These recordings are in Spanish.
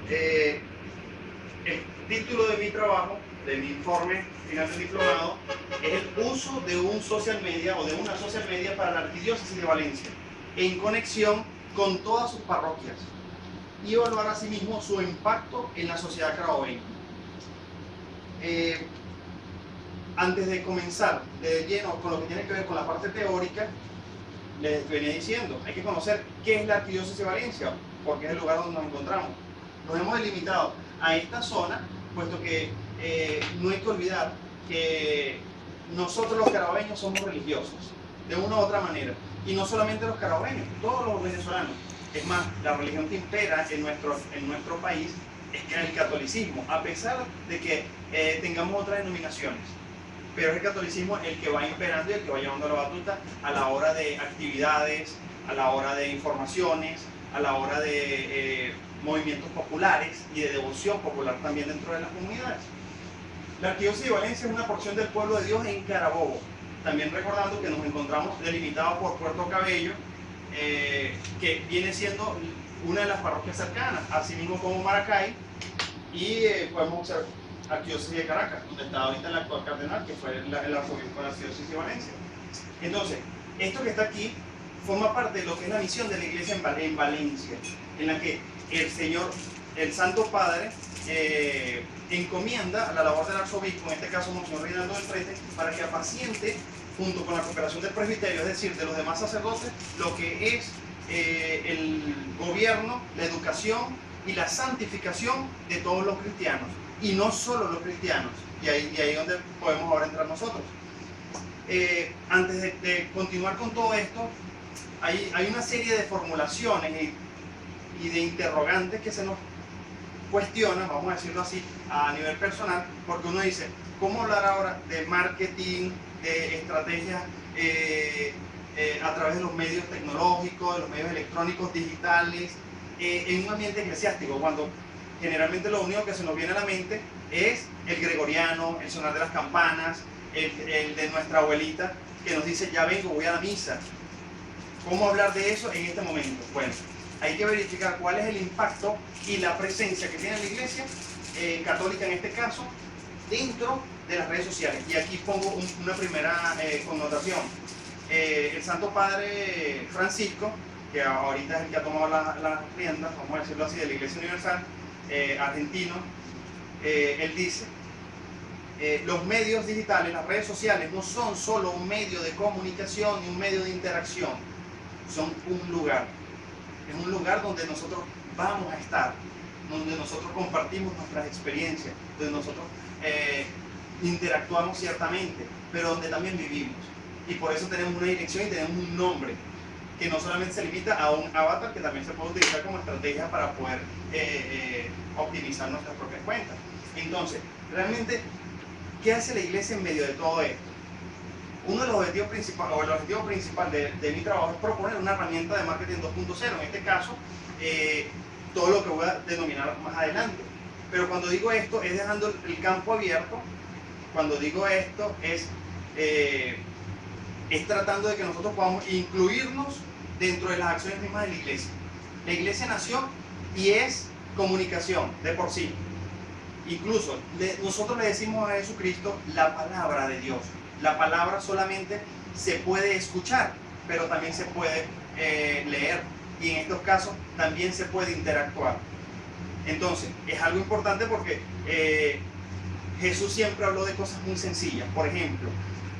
el título de mi trabajo, de mi informe final del diplomado, es el uso de un social media o de una social media para la Arquidiócesis de Valencia, en conexión con todas sus parroquias, y evaluar asimismo su impacto en la sociedad carabobeña. Antes de comenzar de lleno con lo que tiene que ver con la parte teórica, les venía diciendo, hay que conocer qué es la Arquidiócesis de Valencia, porque es el lugar donde nos encontramos. Nos hemos delimitado a esta zona, puesto que no hay que olvidar que nosotros los carabobeños somos religiosos, de una u otra manera. Y no solamente los carabobeños, todos los venezolanos. Es más, la religión que impera en nuestro país es el catolicismo, a pesar de que tengamos otras denominaciones. Pero es el catolicismo el que va imperando y el que va llevando la batuta a la hora de actividades, a la hora de informaciones, a la hora de movimientos populares y de devoción popular también dentro de las comunidades. La Arquidiócesis de Valencia es una porción del pueblo de Dios en Carabobo. También recordando que nos encontramos delimitados por Puerto Cabello, que viene siendo una de las parroquias cercanas, así mismo como Maracay, y podemos observar Arquidiócesis de Caracas, donde está ahorita el actual cardenal, que fue el arzobispo de la Arquidiócesis de Valencia. Entonces, esto que está aquí forma parte de lo que es la misión de la Iglesia en Valencia, en la que el Señor, el Santo Padre, encomienda la labor del arzobispo, en este caso Monseñor Reinaldo del Prete, para que apaciente, junto con la cooperación del presbiterio, es decir, de los demás sacerdotes, lo que es el gobierno, la educación y la santificación de todos los cristianos, y no solo los cristianos, y ahí es donde podemos ahora entrar nosotros. Antes de continuar con todo esto, hay una serie de formulaciones y de interrogantes que se nos cuestionan, vamos a decirlo así, a nivel personal, porque uno dice, ¿cómo hablar ahora de marketing, de estrategias a través de los medios tecnológicos, de los medios electrónicos, digitales, en un ambiente eclesiástico, cuando generalmente lo único que se nos viene a la mente es el gregoriano, el sonar de las campanas, el de nuestra abuelita, que nos dice, ya vengo, voy a la misa? ¿Cómo hablar de eso en este momento? Bueno, hay que verificar cuál es el impacto y la presencia que tiene la Iglesia católica en este caso dentro de las redes sociales. Y aquí pongo una primera connotación. El Santo Padre Francisco, que ahorita es el que ha tomado las riendas, vamos a decirlo así, de la Iglesia Universal, argentino, él dice, los medios digitales, las redes sociales, no son solo un medio de comunicación y un medio de interacción, son un lugar. Es un lugar donde nosotros vamos a estar, donde nosotros compartimos nuestras experiencias, donde nosotros interactuamos ciertamente, pero donde también vivimos. Y por eso tenemos una dirección y tenemos un nombre, que no solamente se limita a un avatar, que también se puede utilizar como estrategia para poder optimizar nuestras propias cuentas. Entonces, realmente, ¿qué hace la Iglesia en medio de todo esto? Uno de los objetivos principales, o el objetivo principal de mi trabajo es proponer una herramienta de marketing 2.0, en este caso, todo lo que voy a denominar más adelante. Pero cuando digo esto, es dejando el campo abierto. Cuando digo esto, es tratando de que nosotros podamos incluirnos dentro de las acciones mismas de la Iglesia. La Iglesia nació y es comunicación de por sí. Incluso nosotros le decimos a Jesucristo la palabra de Dios. La palabra solamente se puede escuchar, pero también se puede leer. Y en estos casos también se puede interactuar. Entonces, es algo importante porque Jesús siempre habló de cosas muy sencillas. Por ejemplo,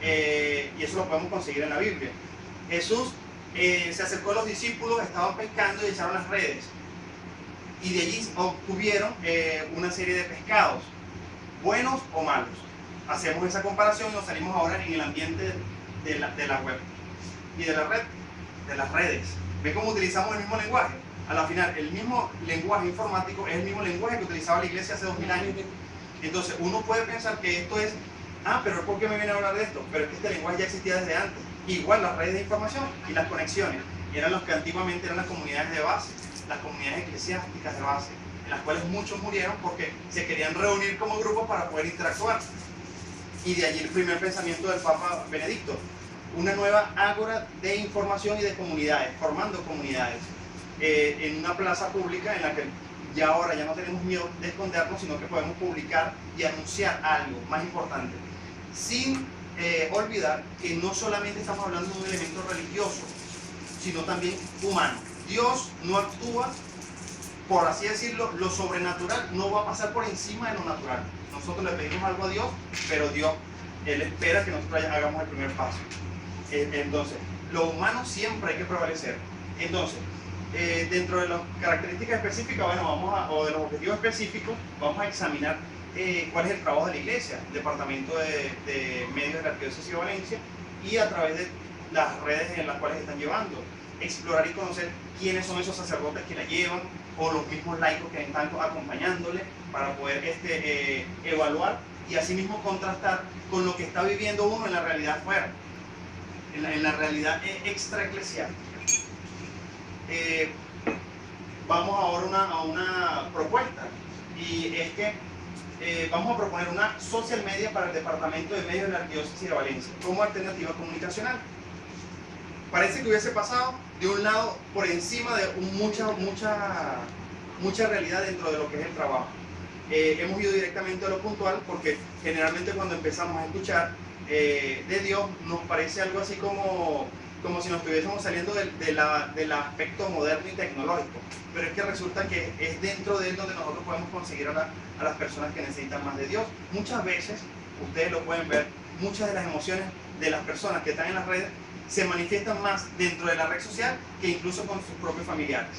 y eso lo podemos conseguir en la Biblia. Jesús se acercó a los discípulos, estaban pescando y echaron las redes. Y de allí obtuvieron una serie de pescados, buenos o malos. Hacemos esa comparación y nos salimos ahora en el ambiente de la web y de la red, de las redes. ¿Ven cómo utilizamos el mismo lenguaje? A la final, el mismo lenguaje informático es el mismo lenguaje que utilizaba la Iglesia hace 2000 años. Entonces, uno puede pensar que esto es, pero ¿por qué me viene a hablar de esto? Pero es que este lenguaje ya existía desde antes. Igual las redes de información y las conexiones eran los que antiguamente eran las comunidades de base, las comunidades eclesiásticas de base, en las cuales muchos murieron porque se querían reunir como grupos para poder interactuar. Y de allí el primer pensamiento del Papa Benedicto, una nueva ágora de información y de comunidades, formando comunidades en una plaza pública en la que Y ahora ya no tenemos miedo de escondernos, sino que podemos publicar y anunciar algo más importante. Sin olvidar que no solamente estamos hablando de un elemento religioso, sino también humano. Dios no actúa, por así decirlo, lo sobrenatural no va a pasar por encima de lo natural. Nosotros le pedimos algo a Dios, pero Dios, Él espera que nosotros hagamos el primer paso. Entonces, lo humano siempre hay que prevalecer. Entonces, dentro de las características específicas, bueno, o de los objetivos específicos, vamos a examinar cuál es el trabajo de la iglesia, el departamento de medios de la Arquidiócesis de Valencia, y a través de las redes en las cuales están llevando, explorar y conocer quiénes son esos sacerdotes que la llevan, o los mismos laicos que están acompañándole, para poder evaluar y asimismo contrastar con lo que está viviendo uno en la realidad afuera, en la realidad extraeclesiástica. Vamos ahora a una propuesta, y es que vamos a proponer una social media para el Departamento de Medios de la Arquidiócesis de Valencia como alternativa comunicacional. Parece que hubiese pasado de un lado por encima de mucha realidad dentro de lo que es el trabajo. Hemos ido directamente a lo puntual, porque generalmente cuando empezamos a escuchar de Dios nos parece algo así como si nos estuviésemos saliendo del aspecto moderno y tecnológico, pero es que resulta que es dentro de él donde nosotros podemos conseguir a las personas que necesitan más de Dios. Muchas veces, ustedes lo pueden ver, muchas de las emociones de las personas que están en las redes se manifiestan más dentro de la red social que incluso con sus propios familiares.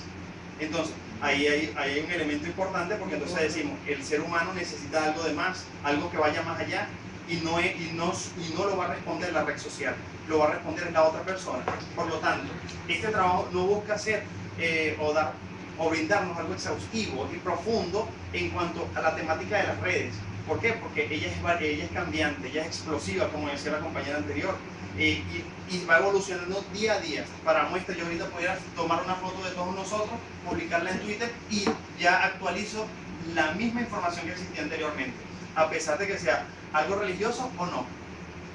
Entonces, ahí hay un elemento importante, porque entonces decimos, el ser humano necesita algo de más, algo que vaya más allá, y no lo va a responder la red social, lo va a responder la otra persona. Por lo tanto, este trabajo no busca hacer o brindarnos algo exhaustivo y profundo en cuanto a la temática de las redes. ¿Por qué? Porque ella es cambiante, ella es explosiva, como decía la compañera anterior, y va evolucionando día a día. Para muestra, yo ahorita pudiera tomar una foto de todos nosotros, publicarla en Twitter, y ya actualizo la misma información que existía anteriormente, a pesar de que sea algo religioso o no.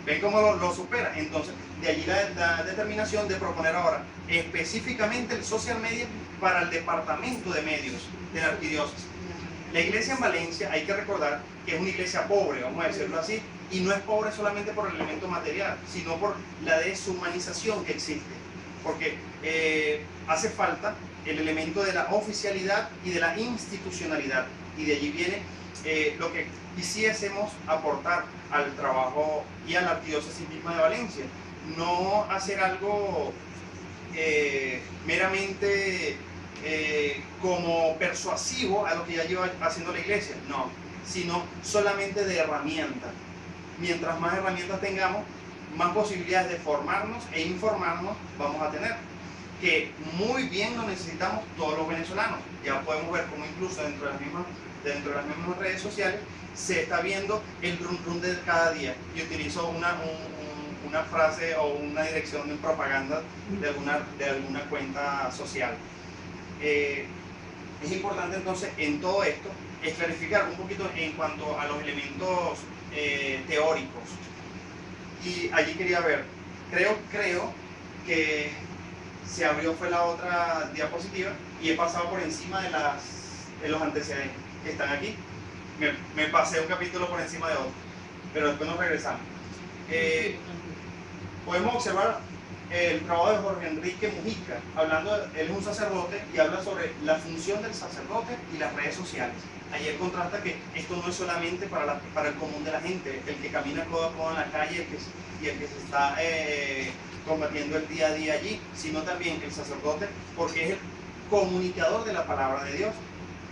¿Ven cómo lo supera? Entonces, de allí la determinación de proponer ahora específicamente el social media para el departamento de medios de la Arquidiócesis. La iglesia en Valencia, hay que recordar que es una iglesia pobre, vamos a decirlo así, y no es pobre solamente por el elemento material, sino por la deshumanización que existe, porque hace falta el elemento de la oficialidad y de la institucionalidad, y de allí viene lo que quisiésemos aportar al trabajo y a la Arquidiócesis misma de Valencia. No hacer algo meramente como persuasivo a lo que ya lleva haciendo la iglesia, no, sino solamente de herramientas. Mientras más herramientas tengamos, más posibilidades de formarnos e informarnos vamos a tener, que muy bien lo necesitamos todos los venezolanos. Ya podemos ver cómo incluso dentro de las mismas redes sociales se está viendo el run de cada día. Y utilizo una frase o una dirección de propaganda de alguna cuenta social. Es importante entonces en todo esto clarificar un poquito en cuanto a los elementos teóricos. Y allí quería ver, creo que se abrió fue la otra diapositiva, y he pasado por encima de los antecedentes que están aquí. Me pasé un capítulo por encima de otro, pero después nos regresamos. Podemos observar el trabajo de Jorge Enrique Mujica, él es un sacerdote y habla sobre la función del sacerdote y las redes sociales. Allí él contrasta que esto no es solamente para el común de la gente, el que camina codo a codo en la calle y el que se está combatiendo el día a día allí, sino también el sacerdote, porque es el comunicador de la palabra de Dios.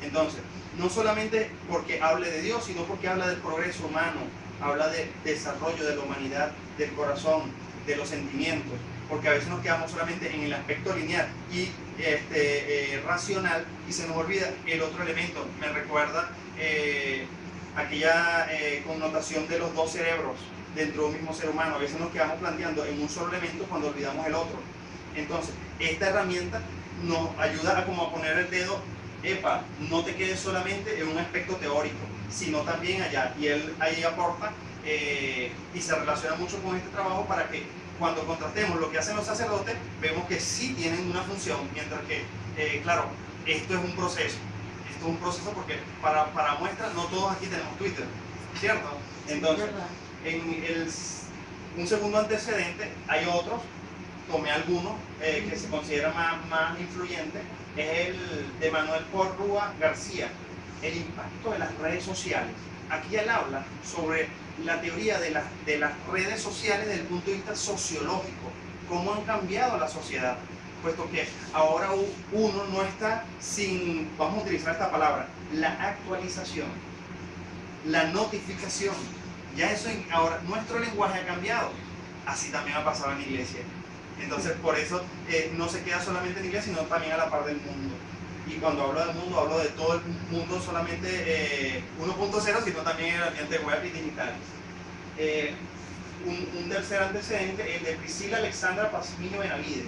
Entonces, no solamente porque hable de Dios, sino porque habla del progreso humano, habla del desarrollo de la humanidad, del corazón, de los sentimientos, porque a veces nos quedamos solamente en el aspecto lineal y racional, y se nos olvida el otro elemento. Me recuerda aquella connotación de los dos cerebros dentro de un mismo ser humano. A veces nos quedamos planteando en un solo elemento cuando olvidamos el otro. Entonces, esta herramienta nos ayuda a poner el dedo, no te quedes solamente en un aspecto teórico, sino también allá. Y él ahí aporta y se relaciona mucho con este trabajo, para que cuando contrastemos lo que hacen los sacerdotes, vemos que sí tienen una función, mientras que, claro, esto es un proceso esto es un proceso porque para muestra no todos aquí tenemos Twitter, ¿cierto? Entonces, un segundo antecedente, hay otros, tomé algunos que se consideran más influyentes, es el de Manuel Porrúa García, el impacto de las redes sociales. Aquí él habla sobre la teoría de las redes sociales desde el punto de vista sociológico, cómo han cambiado la sociedad, puesto que ahora uno no está sin, vamos a utilizar esta palabra, la actualización, la notificación. Ya eso, ahora nuestro lenguaje ha cambiado. Así también ha pasado en la iglesia. Entonces, por eso no se queda solamente en la iglesia, sino también a la par del mundo. Y cuando hablo del mundo, hablo de todo el mundo, solamente 1.0, sino también en el ambiente web y digital. Un tercer antecedente, el de Priscila Alexandra Pazmiño Benavides.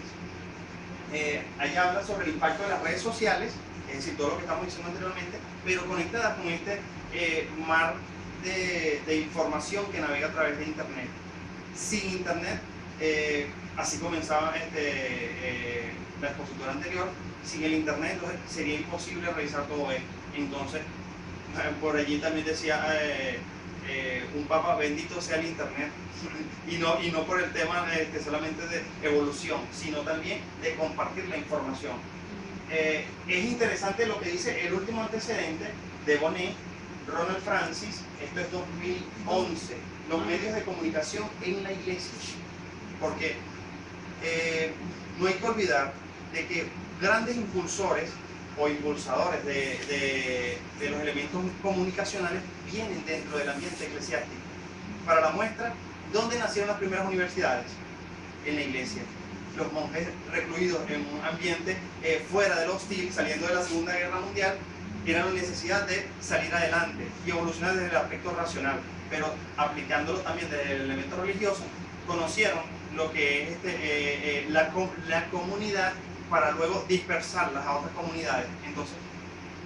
Ahí habla sobre el impacto de las redes sociales, es decir, todo lo que estamos diciendo anteriormente, pero conectada con este mar de información que navega a través de Internet. Sin Internet, así comenzaba la expositora anterior, sin el Internet entonces sería imposible realizar todo esto. Entonces, por allí también decía un papa, bendito sea el Internet, y no por el tema solamente de evolución, sino también de compartir la información. Es interesante lo que dice el último antecedente de Bonet, Ronald Francis, esto es 2011, los medios de comunicación en la iglesia, porque no hay que olvidar de que grandes impulsores o impulsadores de los elementos comunicacionales vienen dentro del ambiente eclesiástico. Para la muestra, ¿dónde nacieron las primeras universidades? En la iglesia. Los monjes recluidos en un ambiente fuera del hostil, saliendo de la Segunda Guerra Mundial, eran la necesidad de salir adelante y evolucionar desde el aspecto racional, pero aplicándolo también desde el elemento religioso, conocieron lo que es la comunidad para luego dispersarlas a otras comunidades. Entonces,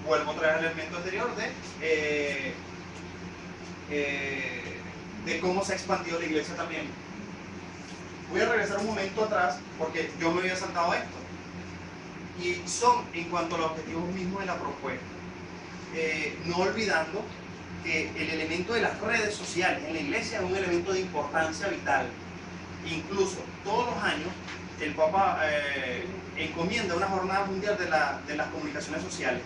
vuelvo a traer el elemento anterior de cómo se ha expandido la iglesia también. Voy a regresar un momento atrás porque yo me había saltado esto. Y son en cuanto a los objetivos mismos de la propuesta. No olvidando que el elemento de las redes sociales en la iglesia es un elemento de importancia vital. Incluso todos los años el Papa encomienda una jornada mundial de las comunicaciones sociales,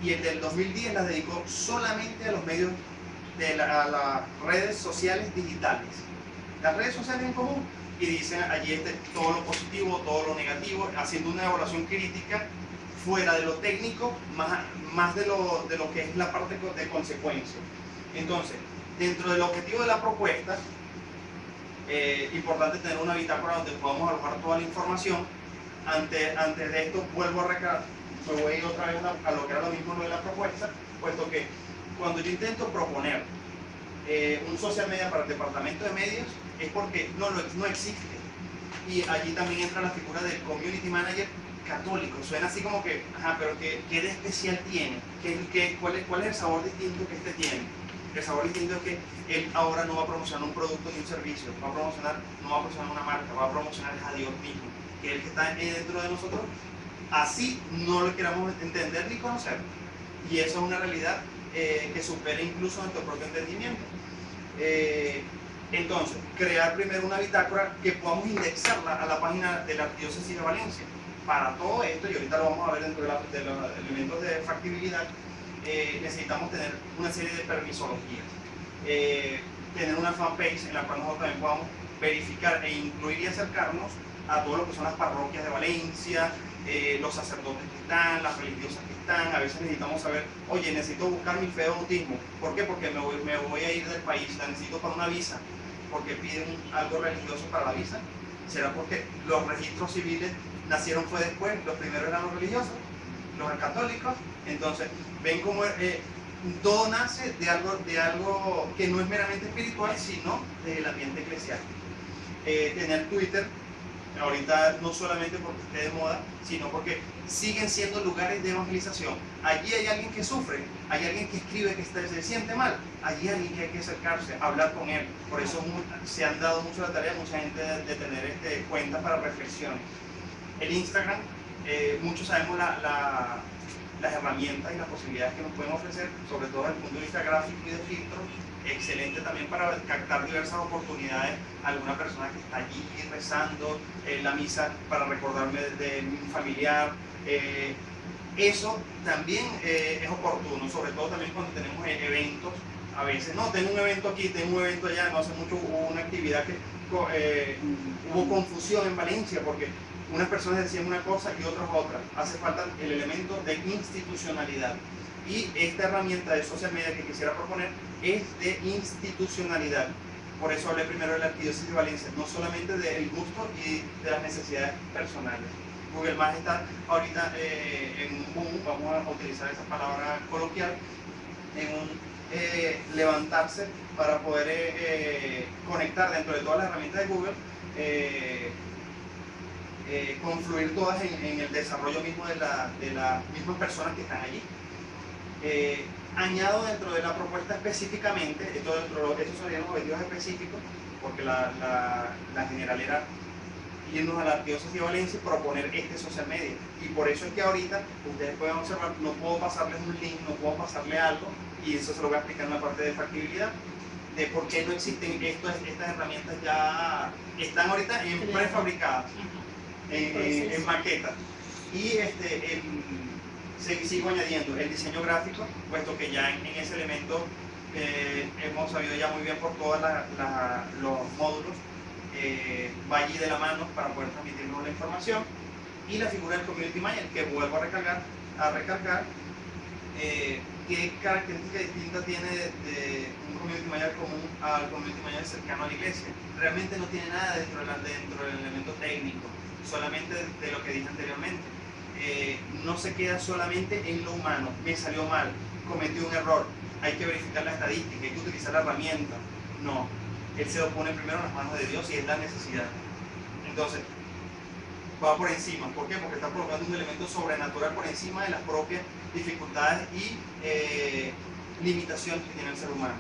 y el del 2010 las dedicó solamente a los medios, a las redes sociales digitales. Las redes sociales en común, y dicen allí todo lo positivo, todo lo negativo, haciendo una evaluación crítica fuera de lo técnico, más de lo que es la parte de consecuencia. Entonces, dentro del objetivo de la propuesta, importante tener una bitácora donde podamos alojar toda la información. Antes de esto, vuelvo a recalcar, me voy a ir otra vez a lo que era lo mismo de la propuesta, puesto que cuando yo intento proponer un social media para el departamento de medios, es porque no existe. Y allí también entra la figura del community manager católico. Suena así como que, ajá, pero ¿qué de especial tiene? ¿Cuál es el sabor distinto que este tiene? El sabor distinto es que él ahora no va a promocionar un producto ni un servicio, no va a promocionar una marca, va a promocionar a Dios mismo, que es el que está dentro de nosotros, así no lo queramos entender ni conocer. Y eso es una realidad que supera incluso nuestro propio entendimiento. Entonces, crear primero una bitácora que podamos indexarla a la página de la Arquidiócesis de Valencia. Para todo esto, y ahorita lo vamos a ver dentro de los elementos de factibilidad, necesitamos tener una serie de permisologías. Tener una fanpage en la cual nosotros también podamos verificar e incluir y acercarnos a todo lo que son las parroquias de Valencia, los sacerdotes que están, las religiosas que están. A veces necesitamos saber, oye, necesito buscar mi fe de bautismo. ¿Por qué? Porque me voy a ir del país, la necesito para una visa, porque piden algo religioso para la visa. ¿Será porque los registros civiles nacieron fue después? Los primeros eran los religiosos, los católicos. Entonces, ven cómo todo nace de algo que no es meramente espiritual, sino del ambiente eclesiástico. Tener Twitter, ahorita no solamente porque esté de moda, sino porque siguen siendo lugares de evangelización. Allí hay alguien que sufre, hay alguien que escribe que se siente mal, allí hay alguien que hay que acercarse, hablar con él. Por eso se han dado mucho la tarea a mucha gente de tener cuentas para reflexiones. El Instagram, muchos sabemos las herramientas y las posibilidades que nos pueden ofrecer, sobre todo desde el punto de vista gráfico y de filtros. Excelente también para captar diversas oportunidades. Alguna persona que está allí rezando la misa para recordarme de mi familiar. Eso también es oportuno, sobre todo también cuando tenemos eventos. A veces, no, tengo un evento aquí, tengo un evento allá. No hace mucho hubo una actividad que hubo confusión en Valencia porque unas personas decían una cosa y otras otra. Hace falta el elemento de institucionalidad. Y esta herramienta de social media que quisiera proponer es de institucionalidad. Por eso hablé primero de la Arquidiócesis de Valencia, no solamente del gusto y de las necesidades personales. Google Maps está ahorita en un boom, vamos a utilizar esa palabra coloquial, en un levantarse para poder conectar dentro de todas las herramientas de Google, confluir todas en el desarrollo mismo de las mismas personas que están allí. Añado dentro de la propuesta específicamente, estos serían los objetivos específicos, porque la general era irnos a la Arquidiócesis de Valencia y proponer este social media. Y por eso es que ahorita ustedes pueden observar, no puedo pasarles un link, no puedo pasarle algo, y eso se lo voy a explicar en la parte de factibilidad, de por qué no existen estas herramientas. Ya están ahorita en prefabricadas, en maquetas. Y sigo añadiendo el diseño gráfico, puesto que ya en ese elemento hemos sabido ya muy bien por todos los módulos, va allí de la mano para poder transmitirnos la información. Y la figura del Community Manager, que vuelvo a recalcar qué característica distinta tiene de un Community Manager común al Community Manager cercano a la iglesia. Realmente no tiene nada dentro del elemento técnico, solamente de lo que dije anteriormente. No se queda solamente en lo humano. Me salió mal, cometí un error, hay que verificar la estadística, hay que utilizar la herramienta. No, él se lo pone primero en las manos de Dios y es la necesidad. Entonces, va por encima. ¿Por qué? Porque está colocando un elemento sobrenatural por encima de las propias dificultades y limitaciones que tiene el ser humano.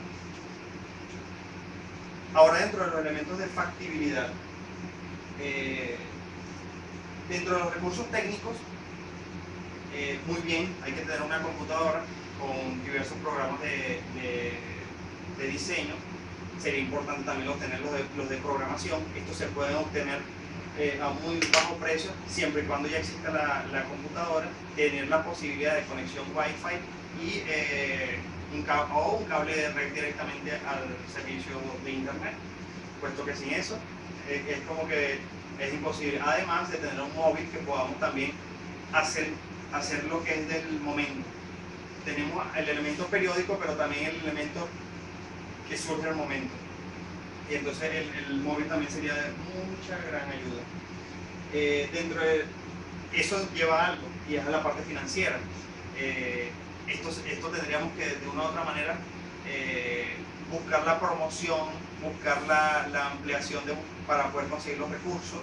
Ahora, dentro de los elementos de factibilidad, dentro de los recursos técnicos, muy bien, hay que tener una computadora con diversos programas de diseño. Sería importante también obtener los de programación. Estos se pueden obtener a muy bajo precio, siempre y cuando ya exista la computadora, tener la posibilidad de conexión Wi-Fi y un cable de red directamente al servicio de internet, puesto que sin eso es como que es imposible. Además de tener un móvil que podamos también hacer lo que es del momento. Tenemos el elemento periódico, pero también el elemento que surge al momento. Y entonces el móvil también sería de mucha gran ayuda. Dentro de eso lleva algo, y es la parte financiera. Esto tendríamos que de una u otra manera buscar la promoción, buscar la ampliación para poder conseguir los recursos.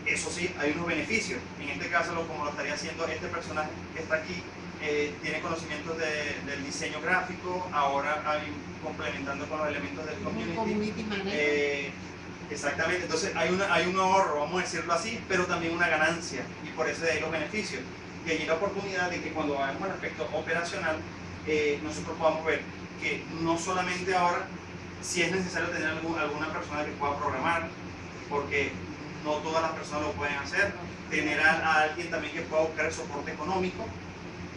Eso sí, hay unos beneficios. En este caso, como lo estaría haciendo este personaje que está aquí, tiene conocimientos del diseño gráfico, ahora complementando con los elementos del community manager. Exactamente, entonces hay un ahorro, vamos a decirlo así, pero también una ganancia, y por eso de ahí los beneficios. Y allí la oportunidad de que cuando vayamos al aspecto operacional, nosotros podamos ver que no solamente ahora, si es necesario tener alguna persona que pueda programar, porque no todas las personas lo pueden hacer, tener a alguien también que pueda buscar el soporte económico,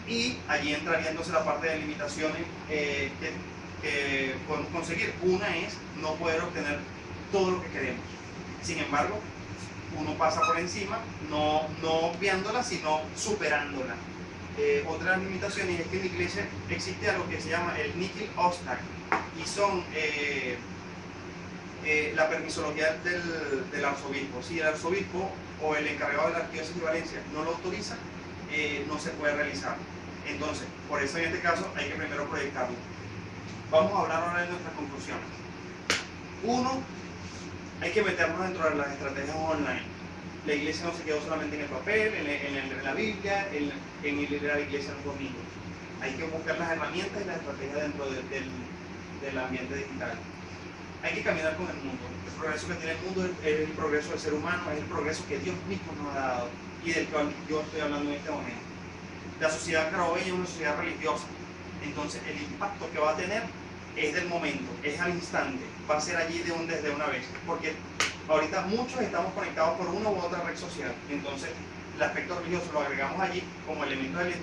y allí entraría entonces la parte de limitaciones que podemos conseguir. Una es no poder obtener todo lo que queremos. Sin embargo, uno pasa por encima, no obviándola, sino superándola. Otra limitación es que en la iglesia existe algo que se llama el Nihil Obstacle, y son la permisología del arzobispo. Si el arzobispo o el encargado de la Arquidiócesis de Valencia no lo autoriza, no se puede realizar. Entonces, por eso en este caso hay que primero proyectarlo. Vamos a hablar ahora de nuestras conclusiones. Uno, hay que meternos dentro de las estrategias online. La iglesia no se quedó solamente en el papel, en la Biblia, en ir a la iglesia los domingos. Hay que buscar las herramientas y las estrategias dentro del ambiente digital. Hay que caminar con el mundo. El progreso que tiene el mundo es el progreso del ser humano, es el progreso que Dios mismo nos ha dado y del cual yo estoy hablando en este momento. La sociedad carabobeña es una sociedad religiosa, entonces el impacto que va a tener es del momento, es al instante, va a ser allí desde una vez, porque ahorita muchos estamos conectados por una u otra red social, entonces el aspecto religioso lo agregamos allí como elemento del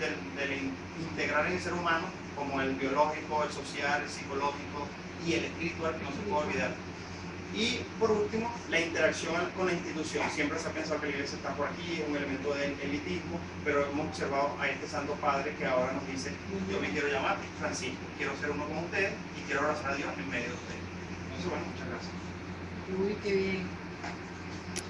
integrar en el ser humano, como el biológico, el social, el psicológico y el espiritual, que no se puede olvidar. Y por último, la interacción con la institución. Siempre se ha pensado que la iglesia está por aquí, es un elemento del elitismo, pero hemos observado a este Santo Padre que ahora nos dice: yo me quiero llamar Francisco, quiero ser uno como ustedes y quiero abrazar a Dios en medio de ustedes. Entonces, bueno, muchas gracias. Uy, qué bien.